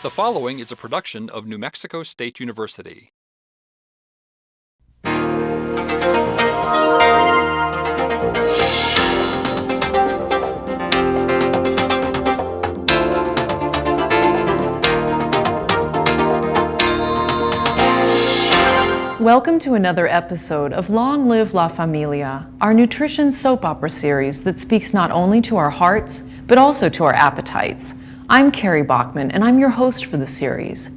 The following is a production of New Mexico State University. Welcome to another episode of Long Live La Familia, our nutrition soap opera series that speaks not only to our hearts, but also to our appetites. I'm Carrie Bachman, and I'm your host for the series.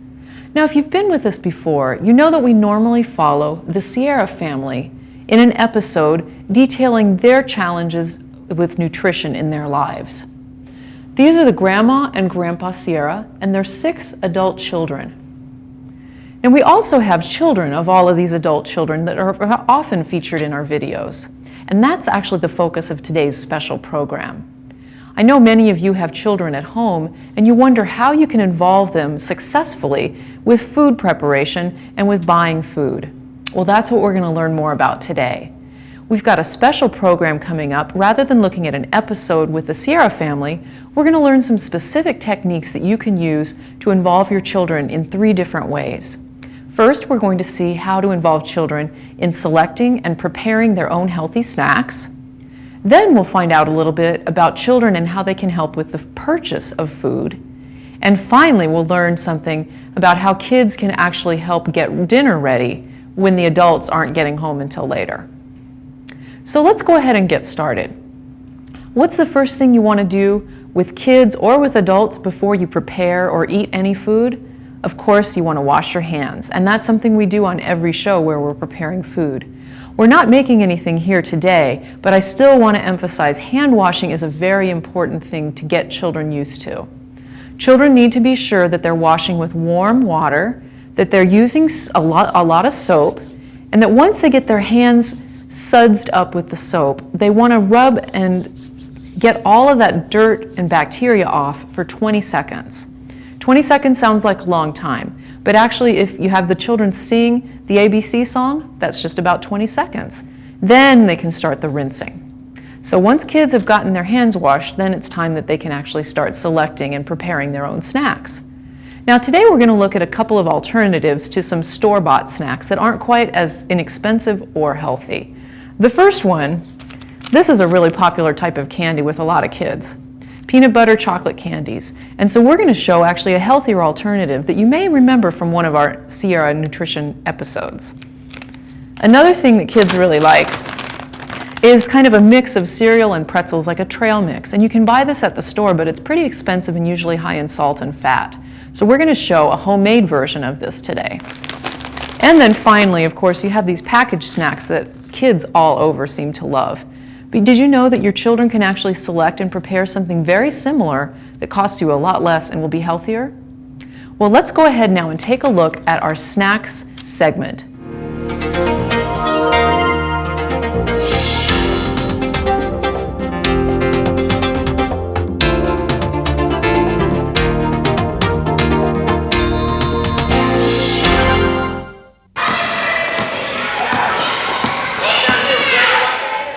Now, if you've been with us before, you know that we normally follow the Sierra family in an episode detailing their challenges with nutrition in their lives. These are the Grandma and Grandpa Sierra and their 6 adult children. Now, we also have children of all of these adult children that are often featured in our videos, and that's actually the focus of today's special program. I know many of you have children at home, and you wonder how you can involve them successfully with food preparation and with buying food. Well, that's what we're going to learn more about today. We've got a special program coming up. Rather than looking at an episode with the Sierra family, we're going to learn some specific techniques that you can use to involve your children in 3 different ways. First, we're going to see how to involve children in selecting and preparing their own healthy snacks. Then we'll find out a little bit about children and how they can help with the purchase of food. And finally, we'll learn something about how kids can actually help get dinner ready when the adults aren't getting home until later. So let's go ahead and get started. What's the first thing you want to do with kids or with adults before you prepare or eat any food? Of course, you want to wash your hands, and that's something we do on every show where we're preparing food. We're not making anything here today, but I still want to emphasize hand washing is a very important thing to get children used to. Children need to be sure that they're washing with warm water, that they're using a lot of soap, and that once they get their hands sudsed up with the soap, they want to rub and get all of that dirt and bacteria off for 20 seconds. 20 seconds sounds like a long time, but actually if you have the children sing the ABC song, that's just about 20 seconds. Then they can start the rinsing. So once kids have gotten their hands washed, then it's time that they can actually start selecting and preparing their own snacks. Now today we're going to look at a couple of alternatives to some store-bought snacks that aren't quite as inexpensive or healthy. The first one, this is a really popular type of candy with a lot of kids. Peanut butter chocolate candies. And so we're going to show actually a healthier alternative that you may remember from one of our Sierra nutrition episodes. Another thing that kids really like is kind of a mix of cereal and pretzels, like a trail mix. And you can buy this at the store, but it's pretty expensive and usually high in salt and fat. So we're going to show a homemade version of this today. And then finally, of course, you have these packaged snacks that kids all over seem to love. But did you know that your children can actually select and prepare something very similar that costs you a lot less and will be healthier? Well, let's go ahead now and take a look at our snacks segment.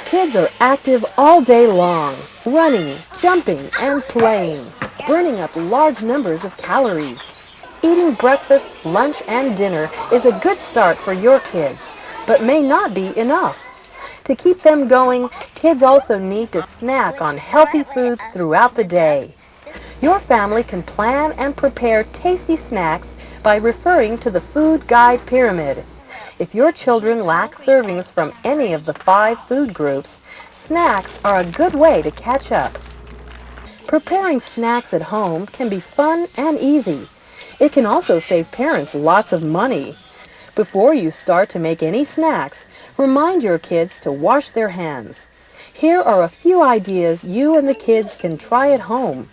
Kids are active all day long, running, jumping, and playing, burning up large numbers of calories. Eating breakfast, lunch, and dinner is a good start for your kids, but may not be enough. To keep them going, kids also need to snack on healthy foods throughout the day. Your family can plan and prepare tasty snacks by referring to the food guide pyramid. If your children lack servings from any of the 5 food groups, snacks are a good way to catch up. Preparing snacks at home can be fun and easy. It can also save parents lots of money. Before you start to make any snacks, remind your kids to wash their hands. Here are a few ideas you and the kids can try at home.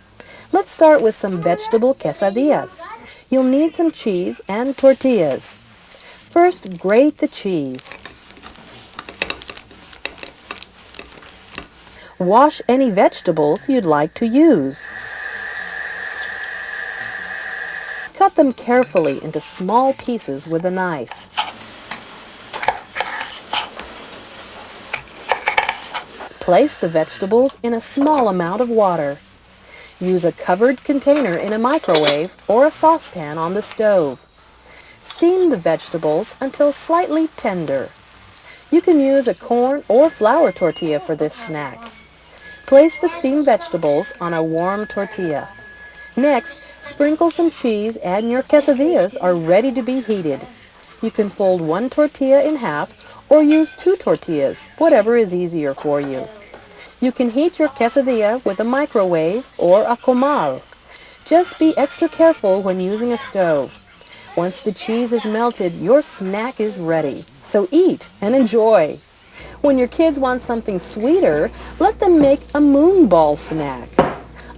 Let's start with some vegetable quesadillas. You'll need some cheese and tortillas. First, grate the cheese. Wash any vegetables you'd like to use. Cut them carefully into small pieces with a knife. Place the vegetables in a small amount of water. Use a covered container in a microwave or a saucepan on the stove. Steam the vegetables until slightly tender. You can use a corn or flour tortilla for this snack. Place the steamed vegetables on a warm tortilla. Next, sprinkle some cheese and your quesadillas are ready to be heated. You can fold one tortilla in half or use 2 tortillas, whatever is easier for you. You can heat your quesadilla with a microwave or a comal. Just be extra careful when using a stove. Once the cheese is melted, your snack is ready. So eat and enjoy. When your kids want something sweeter, let them make a moonball snack.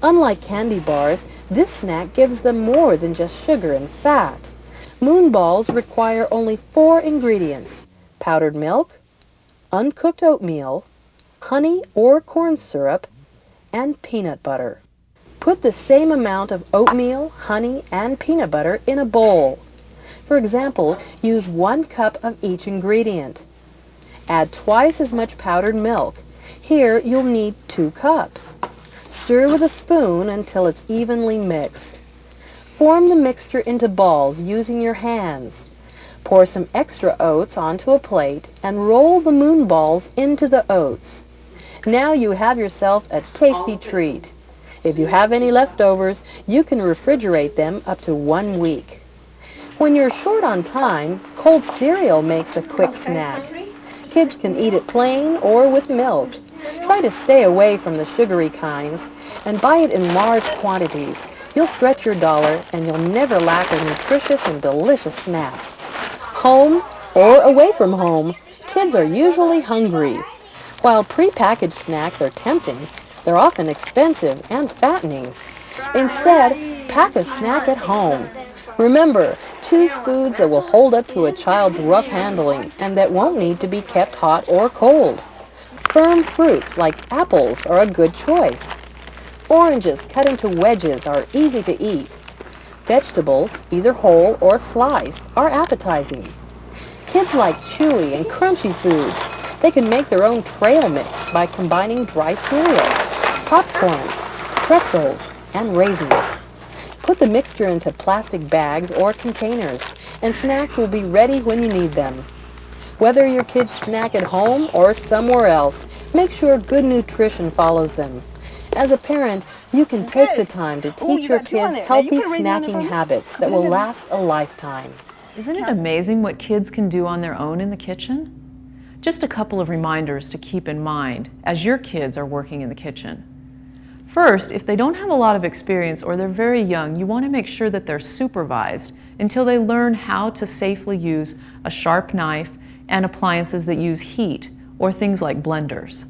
Unlike candy bars, this snack gives them more than just sugar and fat. Moonballs require only 4 ingredients: powdered milk, uncooked oatmeal, honey or corn syrup, and peanut butter. Put the same amount of oatmeal, honey, and peanut butter in a bowl. For example, use 1 cup of each ingredient. Add twice as much powdered milk. Here you'll need 2 cups. Stir with a spoon until it's evenly mixed. Form the mixture into balls using your hands. Pour some extra oats onto a plate and roll the moon balls into the oats. Now you have yourself a tasty treat. If you have any leftovers, you can refrigerate them up to 1 week. When you're short on time, cold cereal makes a quick snack. Kids can eat it plain or with milk. Try to stay away from the sugary kinds and buy it in large quantities. You'll stretch your dollar and you'll never lack a nutritious and delicious snack. Home or away from home, kids are usually hungry. While pre-packaged snacks are tempting, they're often expensive and fattening. Instead, pack a snack at home. Remember, choose foods that will hold up to a child's rough handling and that won't need to be kept hot or cold. Firm fruits like apples are a good choice. Oranges cut into wedges are easy to eat. Vegetables, either whole or sliced, are appetizing. Kids like chewy and crunchy foods. They can make their own trail mix by combining dry cereal, popcorn, pretzels, and raisins. Put the mixture into plastic bags or containers, and snacks will be ready when you need them. Whether your kids snack at home or somewhere else, make sure good nutrition follows them. As a parent, you can take the time to teach your kids healthy snacking habits that will last a lifetime. Isn't it amazing what kids can do on their own in the kitchen? Just a couple of reminders to keep in mind as your kids are working in the kitchen. First, if they don't have a lot of experience or they're very young, you want to make sure that they're supervised until they learn how to safely use a sharp knife and appliances that use heat or things like blenders.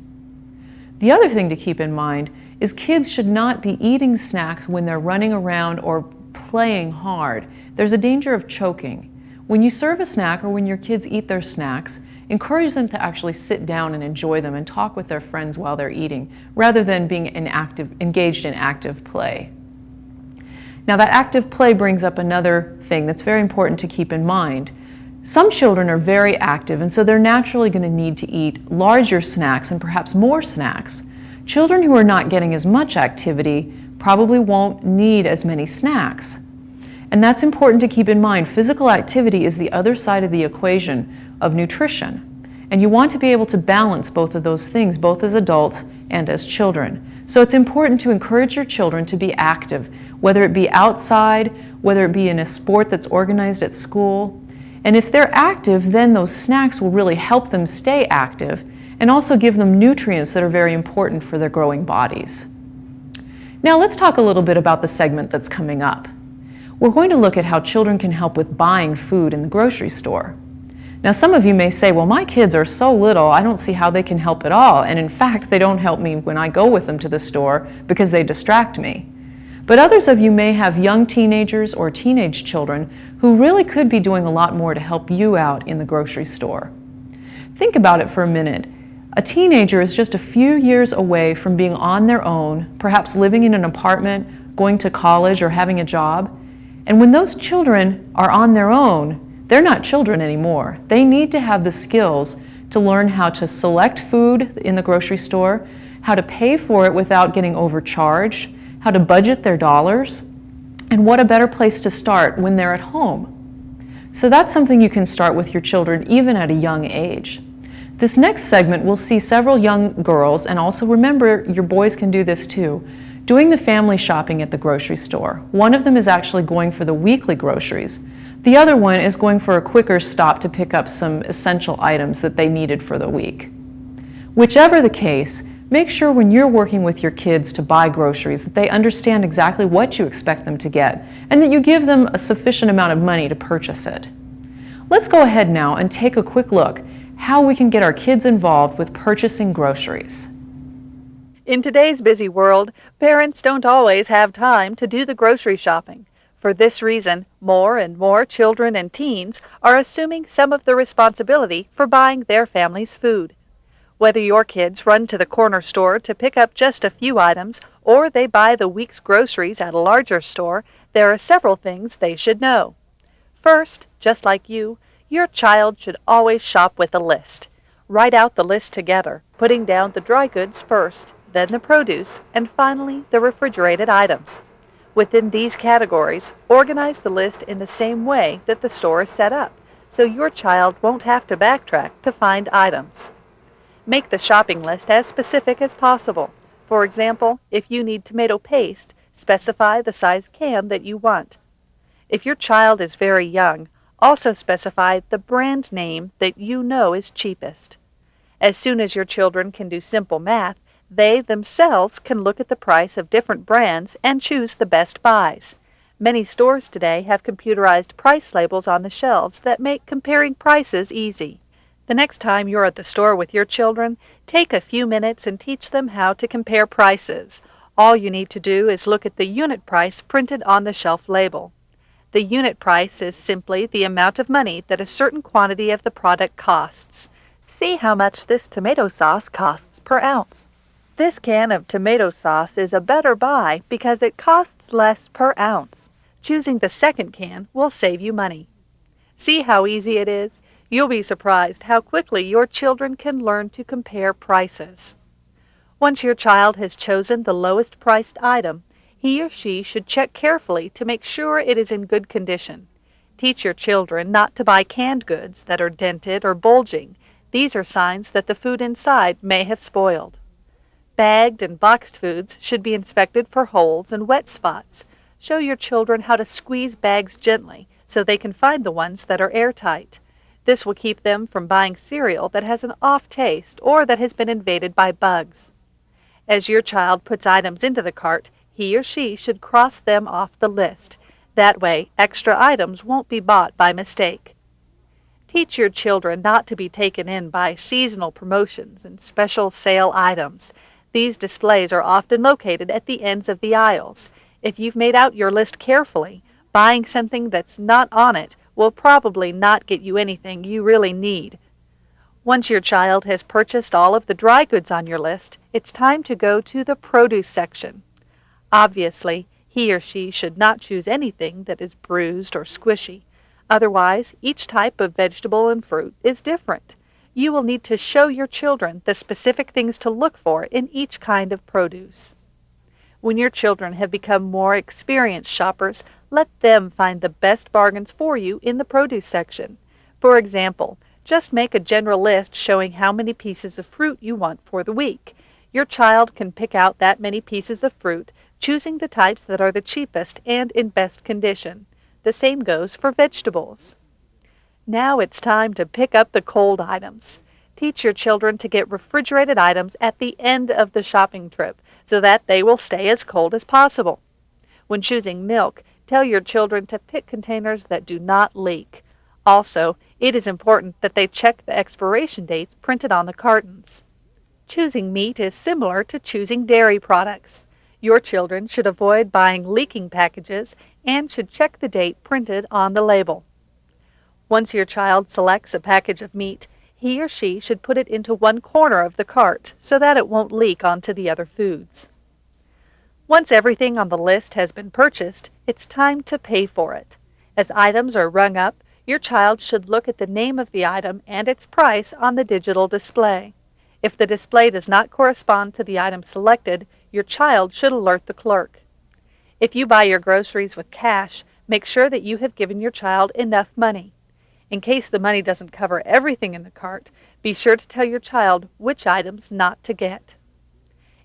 The other thing to keep in mind is kids should not be eating snacks when they're running around or playing hard. There's a danger of choking. When you serve a snack or when your kids eat their snacks, encourage them to actually sit down and enjoy them and talk with their friends while they're eating, rather than being engaged in active play. Now that active play brings up another thing that's very important to keep in mind. Some children are very active, and so they're naturally going to need to eat larger snacks and perhaps more snacks. Children who are not getting as much activity probably won't need as many snacks. And that's important to keep in mind. Physical activity is the other side of the equation of nutrition. And you want to be able to balance both of those things, both as adults and as children. So it's important to encourage your children to be active, whether it be outside, whether it be in a sport that's organized at school. And if they're active, then those snacks will really help them stay active and also give them nutrients that are very important for their growing bodies. Now let's talk a little bit about the segment that's coming up. We're going to look at how children can help with buying food in the grocery store. Now some of you may say, well, my kids are so little, I don't see how they can help at all. And in fact, they don't help me when I go with them to the store because they distract me. But others of you may have young teenagers or teenage children who really could be doing a lot more to help you out in the grocery store. Think about it for a minute. A teenager is just a few years away from being on their own, perhaps living in an apartment, going to college, or having a job. And when those children are on their own, they're not children anymore. They need to have the skills to learn how to select food in the grocery store, how to pay for it without getting overcharged, how to budget their dollars, and what a better place to start when they're at home. So that's something you can start with your children even at a young age. This next segment we'll see several young girls, and also remember your boys can do this too, doing the family shopping at the grocery store. One of them is actually going for the weekly groceries. The other one is going for a quicker stop to pick up some essential items that they needed for the week. Whichever the case, make sure when you're working with your kids to buy groceries that they understand exactly what you expect them to get and that you give them a sufficient amount of money to purchase it. Let's go ahead now and take a quick look how we can get our kids involved with purchasing groceries. In today's busy world, parents don't always have time to do the grocery shopping. For this reason, more and more children and teens are assuming some of the responsibility for buying their family's food. Whether your kids run to the corner store to pick up just a few items or they buy the week's groceries at a larger store, there are several things they should know. First, just like you, your child should always shop with a list. Write out the list together, putting down the dry goods first, then the produce, and finally the refrigerated items. Within these categories, organize the list in the same way that the store is set up, so your child won't have to backtrack to find items. Make the shopping list as specific as possible. For example, if you need tomato paste, specify the size can that you want. If your child is very young, also specify the brand name that you know is cheapest. As soon as your children can do simple math, they themselves can look at the price of different brands and choose the best buys. Many stores today have computerized price labels on the shelves that make comparing prices easy. The next time you're at the store with your children, take a few minutes and teach them how to compare prices. All you need to do is look at the unit price printed on the shelf label. The unit price is simply the amount of money that a certain quantity of the product costs. See how much this tomato sauce costs per ounce. This can of tomato sauce is a better buy because it costs less per ounce. Choosing the second can will save you money. See how easy it is? You'll be surprised how quickly your children can learn to compare prices. Once your child has chosen the lowest priced item, he or she should check carefully to make sure it is in good condition. Teach your children not to buy canned goods that are dented or bulging. These are signs that the food inside may have spoiled. Bagged and boxed foods should be inspected for holes and wet spots. Show your children how to squeeze bags gently so they can find the ones that are airtight. This will keep them from buying cereal that has an off taste or that has been invaded by bugs. As your child puts items into the cart, he or she should cross them off the list. That way, extra items won't be bought by mistake. Teach your children not to be taken in by seasonal promotions and special sale items. These displays are often located at the ends of the aisles. If you've made out your list carefully, buying something that's not on it will probably not get you anything you really need. Once your child has purchased all of the dry goods on your list, it's time to go to the produce section. Obviously, he or she should not choose anything that is bruised or squishy. Otherwise, each type of vegetable and fruit is different. You will need to show your children the specific things to look for in each kind of produce. When your children have become more experienced shoppers, let them find the best bargains for you in the produce section. For example, just make a general list showing how many pieces of fruit you want for the week. Your child can pick out that many pieces of fruit, choosing the types that are the cheapest and in best condition. The same goes for vegetables. Now it's time to pick up the cold items. Teach your children to get refrigerated items at the end of the shopping trip so that they will stay as cold as possible. When choosing milk, tell your children to pick containers that do not leak. Also, it is important that they check the expiration dates printed on the cartons. Choosing meat is similar to choosing dairy products. Your children should avoid buying leaking packages and should check the date printed on the label. Once your child selects a package of meat, he or she should put it into one corner of the cart so that it won't leak onto the other foods. Once everything on the list has been purchased, it's time to pay for it. As items are rung up, your child should look at the name of the item and its price on the digital display. If the display does not correspond to the item selected, your child should alert the clerk. If you buy your groceries with cash, make sure that you have given your child enough money. In case the money doesn't cover everything in the cart, be sure to tell your child which items not to get.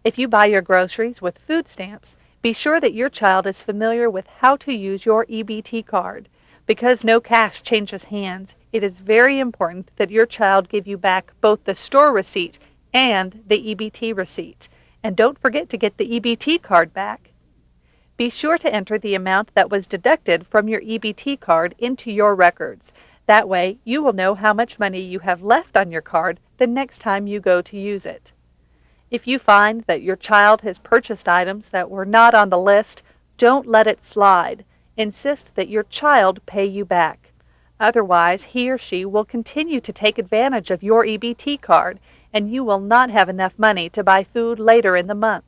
If you buy your groceries with food stamps, be sure that your child is familiar with how to use your EBT card. Because no cash changes hands, it is very important that your child give you back both the store receipt and the EBT receipt. And don't forget to get the EBT card back. Be sure to enter the amount that was deducted from your EBT card into your records. That way, you will know how much money you have left on your card the next time you go to use it. If you find that your child has purchased items that were not on the list, don't let it slide. Insist that your child pay you back. Otherwise, he or she will continue to take advantage of your EBT card, and you will not have enough money to buy food later in the month.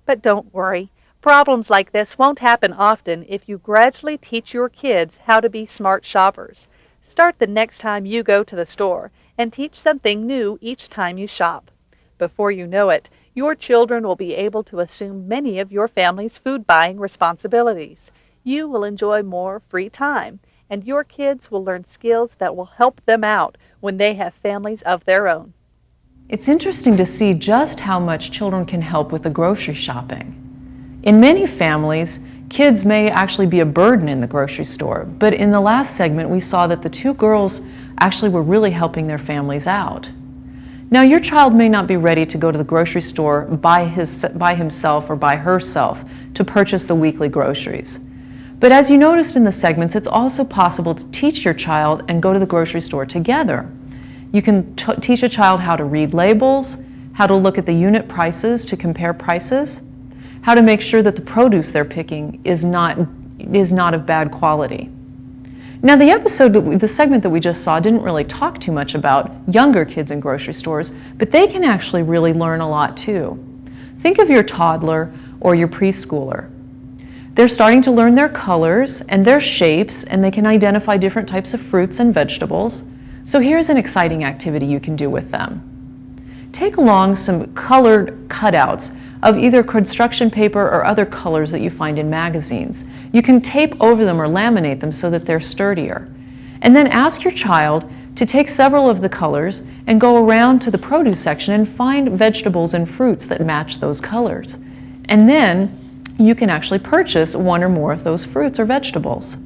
But don't worry. Problems like this won't happen often if you gradually teach your kids how to be smart shoppers. Start the next time you go to the store and teach something new each time you shop. Before you know it, your children will be able to assume many of your family's food buying responsibilities. You will enjoy more free time, and your kids will learn skills that will help them out when they have families of their own. It's interesting to see just how much children can help with the grocery shopping. In many families, kids may actually be a burden in the grocery store, but in the last segment we saw that the two girls actually were really helping their families out. Now, your child may not be ready to go to the grocery store by himself or by herself to purchase the weekly groceries. But as you noticed in the segments, it's also possible to teach your child and go to the grocery store together. You can teach a child how to read labels, how to look at the unit prices to compare prices, how to make sure that the produce they're picking is not of bad quality. Now, the segment that we just saw didn't really talk too much about younger kids in grocery stores, but they can actually really learn a lot too. Think of your toddler or your preschooler. They're starting to learn their colors and their shapes, and they can identify different types of fruits and vegetables. So here's an exciting activity you can do with them. Take along some colored cutouts of either construction paper or other colors that you find in magazines. You can tape over them or laminate them so that they're sturdier. And then ask your child to take several of the colors and go around to the produce section and find vegetables and fruits that match those colors. And then you can actually purchase one or more of those fruits or vegetables.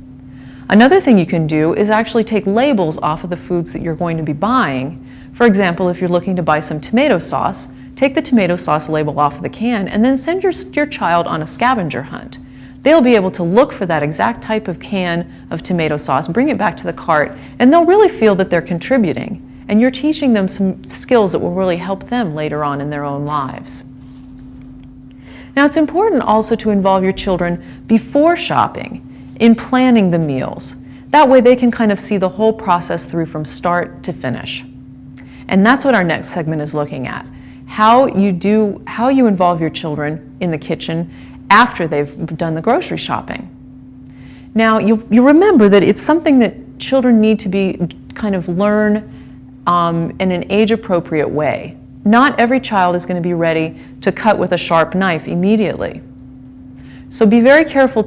Another thing you can do is actually take labels off of the foods that you're going to be buying. For example, if you're looking to buy some tomato sauce, take the tomato sauce label off of the can and then send your child on a scavenger hunt. They'll be able to look for that exact type of can of tomato sauce, bring it back to the cart, and they'll really feel that they're contributing. And you're teaching them some skills that will really help them later on in their own lives. Now, it's important also to involve your children before shopping in planning the meals. That way they can kind of see the whole process through from start to finish. And that's what our next segment is looking at. How you involve your children in the kitchen after they've done the grocery shopping. Now, you remember that it's something that children need to be kind of learn in an age-appropriate way. Not every child is going to be ready to cut with a sharp knife immediately. So be very careful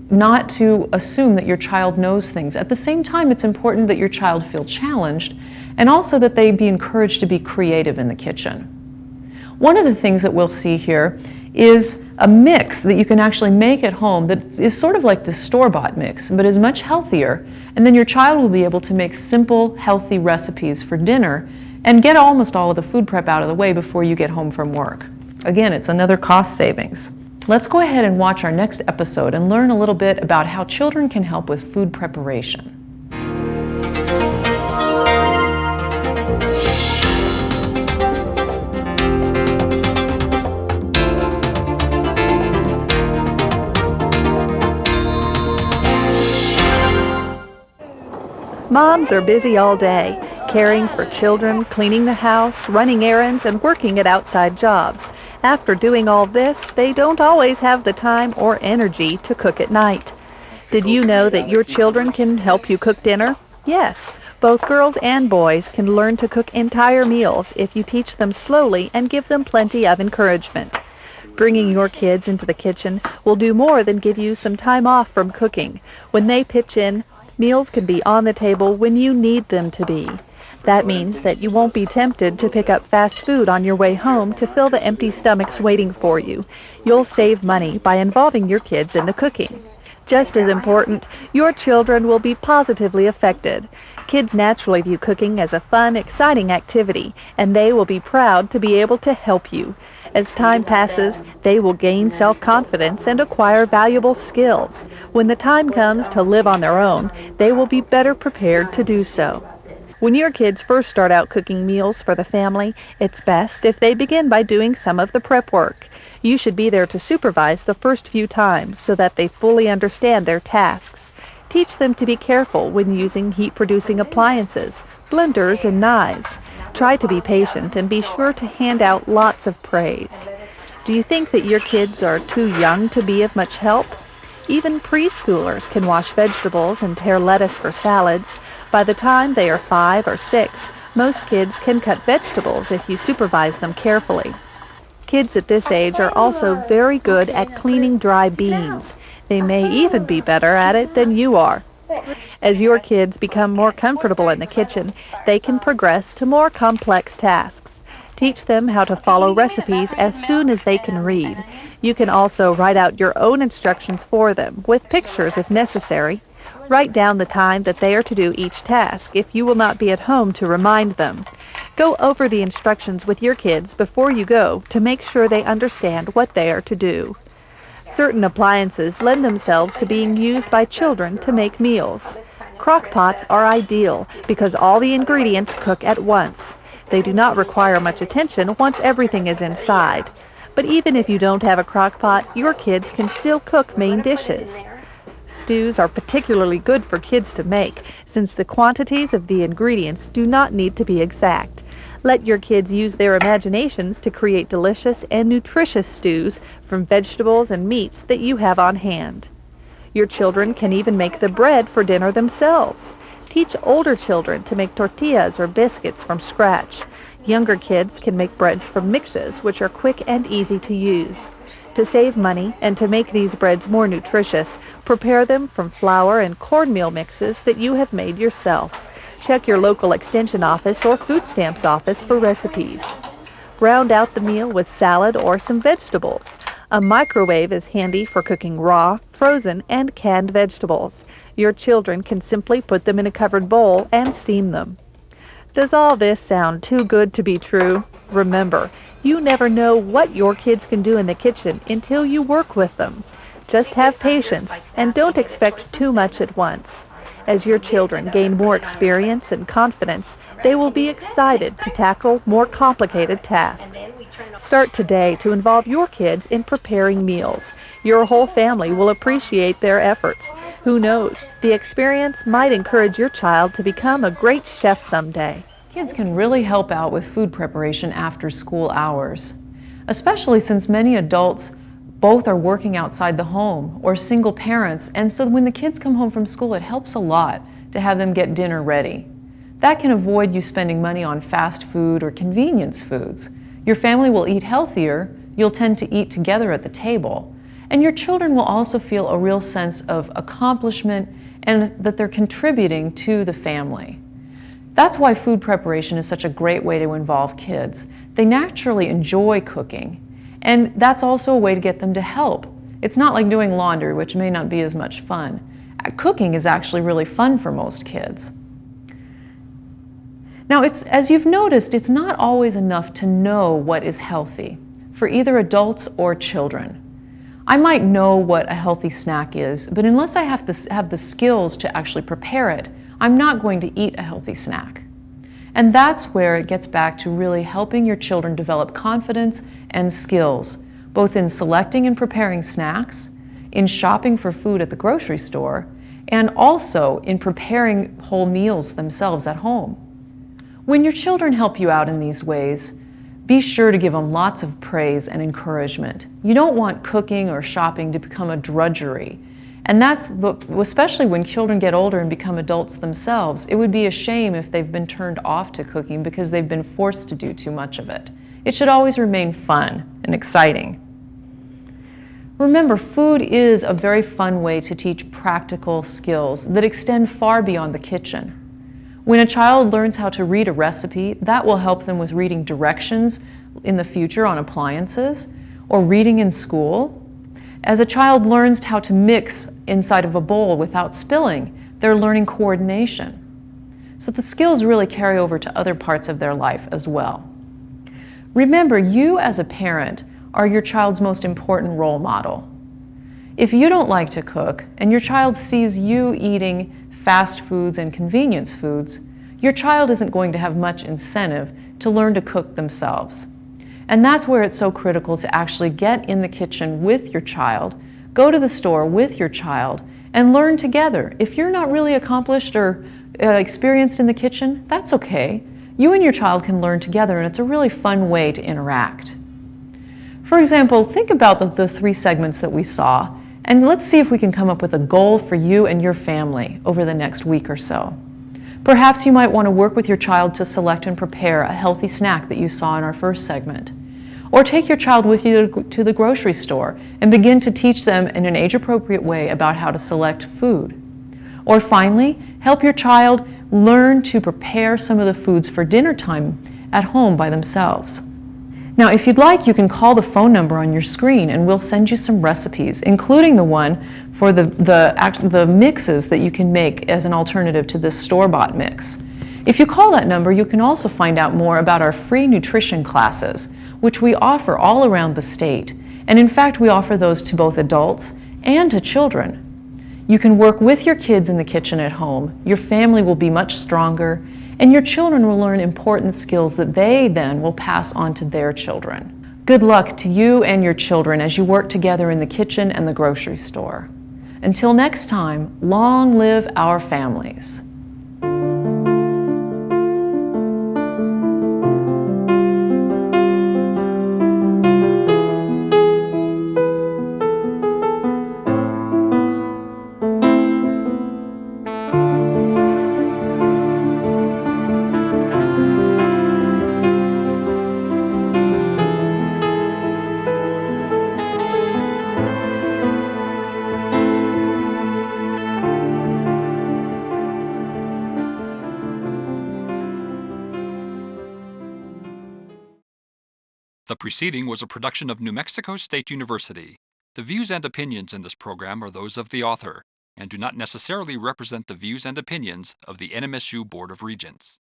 not to assume that your child knows things. At the same time, it's important that your child feel challenged and also that they be encouraged to be creative in the kitchen. One of the things that we'll see here is a mix that you can actually make at home that is sort of like the store-bought mix, but is much healthier. And then your child will be able to make simple, healthy recipes for dinner and get almost all of the food prep out of the way before you get home from work. Again, it's another cost savings. Let's go ahead and watch our next episode and learn a little bit about how children can help with food preparation. Moms are busy all day, caring for children, cleaning the house, running errands, and working at outside jobs. After doing all this, they don't always have the time or energy to cook at night. Did you know that your children can help you cook dinner? Yes, both girls and boys can learn to cook entire meals if you teach them slowly and give them plenty of encouragement. Bringing your kids into the kitchen will do more than give you some time off from cooking. When they pitch in, meals can be on the table when you need them to be. That means that you won't be tempted to pick up fast food on your way home to fill the empty stomachs waiting for you. You'll save money by involving your kids in the cooking. Just as important, your children will be positively affected. Kids naturally view cooking as a fun, exciting activity, and they will be proud to be able to help you. As time passes, they will gain self-confidence and acquire valuable skills. When the time comes to live on their own, they will be better prepared to do so. When your kids first start out cooking meals for the family, it's best if they begin by doing some of the prep work. You should be there to supervise the first few times so that they fully understand their tasks. Teach them to be careful when using heat-producing appliances, blenders, and knives. Try to be patient and be sure to hand out lots of praise. Do you think that your kids are too young to be of much help? Even preschoolers can wash vegetables and tear lettuce for salads. By the time they are 5 or 6, most kids can cut vegetables if you supervise them carefully. Kids at this age are also very good at cleaning dry beans. They may even be better at it than you are. As your kids become more comfortable in the kitchen, they can progress to more complex tasks. Teach them how to follow recipes as soon as they can read. You can also write out your own instructions for them, with pictures if necessary. Write down the time that they are to do each task if you will not be at home to remind them. Go over the instructions with your kids before you go to make sure they understand what they are to do. Certain appliances lend themselves to being used by children to make meals. Crock pots are ideal because all the ingredients cook at once. They do not require much attention once everything is inside. But even if you don't have a crock pot, your kids can still cook main dishes. Stews are particularly good for kids to make, since the quantities of the ingredients do not need to be exact. Let your kids use their imaginations to create delicious and nutritious stews from vegetables and meats that you have on hand. Your children can even make the bread for dinner themselves. Teach older children to make tortillas or biscuits from scratch. Younger kids can make breads from mixes, which are quick and easy to use. To save money and to make these breads more nutritious, prepare them from flour and cornmeal mixes that you have made yourself. Check your local extension office or food stamps office for recipes. Round out the meal with salad or some vegetables. A microwave is handy for cooking raw, frozen, and canned vegetables. Your children can simply put them in a covered bowl and steam them. Does all this sound too good to be true? Remember, you never know what your kids can do in the kitchen until you work with them. Just have patience and don't expect too much at once. As your children gain more experience and confidence, they will be excited to tackle more complicated tasks. Start today to involve your kids in preparing meals. Your whole family will appreciate their efforts. Who knows, the experience might encourage your child to become a great chef someday. Kids can really help out with food preparation after school hours, especially since many adults both are working outside the home or single parents, and so when the kids come home from school, it helps a lot to have them get dinner ready. That can avoid you spending money on fast food or convenience foods. Your family will eat healthier, you'll tend to eat together at the table, and your children will also feel a real sense of accomplishment and that they're contributing to the family. That's why food preparation is such a great way to involve kids. They naturally enjoy cooking, and that's also a way to get them to help. It's not like doing laundry, which may not be as much fun. Cooking is actually really fun for most kids. Now, as you've noticed, it's not always enough to know what is healthy for either adults or children. I might know what a healthy snack is, but unless I have the skills to actually prepare it, I'm not going to eat a healthy snack. And that's where it gets back to really helping your children develop confidence and skills, both in selecting and preparing snacks, in shopping for food at the grocery store, and also in preparing whole meals themselves at home. When your children help you out in these ways, be sure to give them lots of praise and encouragement. You don't want cooking or shopping to become a drudgery. And especially when children get older and become adults themselves, it would be a shame if they've been turned off to cooking because they've been forced to do too much of it. It should always remain fun and exciting. Remember, food is a very fun way to teach practical skills that extend far beyond the kitchen. When a child learns how to read a recipe, that will help them with reading directions in the future on appliances or reading in school. As a child learns how to mix inside of a bowl without spilling, they're learning coordination. So the skills really carry over to other parts of their life as well. Remember, you as a parent are your child's most important role model. If you don't like to cook and your child sees you eating fast foods and convenience foods, your child isn't going to have much incentive to learn to cook themselves. And that's where it's so critical to actually get in the kitchen with your child, go to the store with your child, and learn together. If you're not really accomplished or experienced in the kitchen, that's okay. You and your child can learn together, and it's a really fun way to interact. For example, think about the three segments that we saw, and let's see if we can come up with a goal for you and your family over the next week or so. Perhaps you might want to work with your child to select and prepare a healthy snack that you saw in our first segment. Or take your child with you to the grocery store and begin to teach them in an age-appropriate way about how to select food. Or finally, help your child learn to prepare some of the foods for dinner time at home by themselves. Now, if you'd like, you can call the phone number on your screen and we'll send you some recipes, including the one for the mixes that you can make as an alternative to this store-bought mix. If you call that number, you can also find out more about our free nutrition classes, which we offer all around the state. And in fact, we offer those to both adults and to children. You can work with your kids in the kitchen at home. Your family will be much stronger, and your children will learn important skills that they then will pass on to their children. Good luck to you and your children as you work together in the kitchen and the grocery store. Until next time, long live our families. The preceding was a production of New Mexico State University. The views and opinions in this program are those of the author and do not necessarily represent the views and opinions of the NMSU Board of Regents.